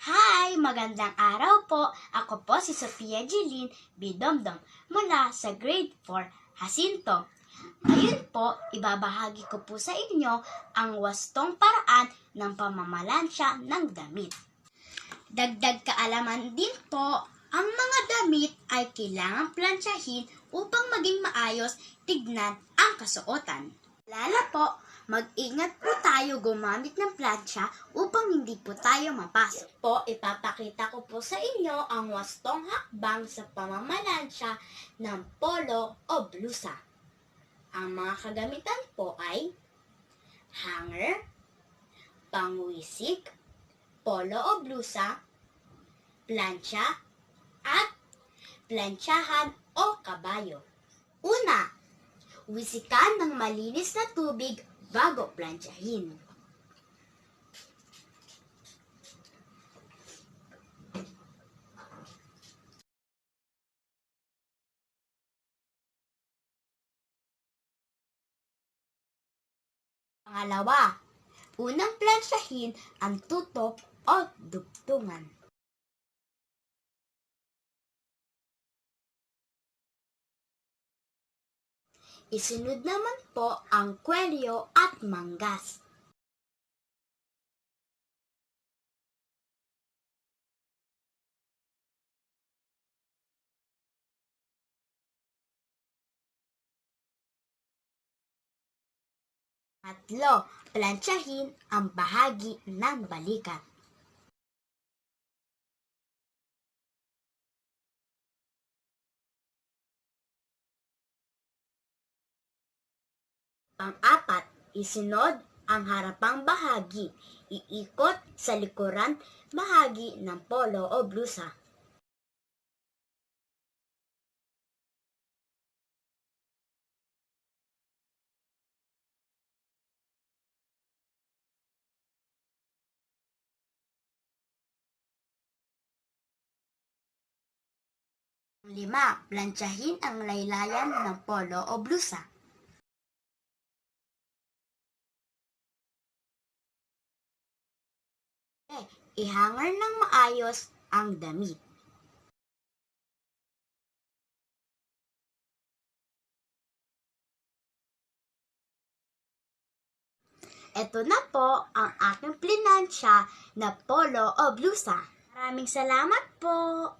Hi! Magandang araw po. Ako po si Sofia Jeline Bidomdom mula sa Grade 4 Jacinto. Ngayon po, ibabahagi ko po sa inyo ang wastong paraan ng pamamalansya ng damit. Dagdag kaalaman din po, ang mga damit ay kailangang plansyahin upang maging maayos tignan ang kasuotan. Lalo po, mag-ingat po tayo gumamit ng plansya upang hindi po tayo mapasok. Po, ipapakita ko po sa inyo ang wastong hakbang sa pamamalansya ng polo o blusa. Ang mga kagamitan po ay hanger, pangwisik, polo o blusa, plansya, at plansyahan o kabayo. Una, wisikan ng malinis na tubig bago plansyahin. Pangalawa, unang plansyahin ang tutok o dugtungan. Isunod naman po ang kwelyo at manggas. Tatlo, plansyahin ang bahagi ng balikat. Pang-apat, isunod ang harapang bahagi. Iikot sa likuran bahagi ng polo o blusa. Lima, plansyahin ang laylayan ng polo o blusa. Ihanger ng maayos ang damit. Ito na po ang aking plinansya na polo o blusa. Maraming salamat po!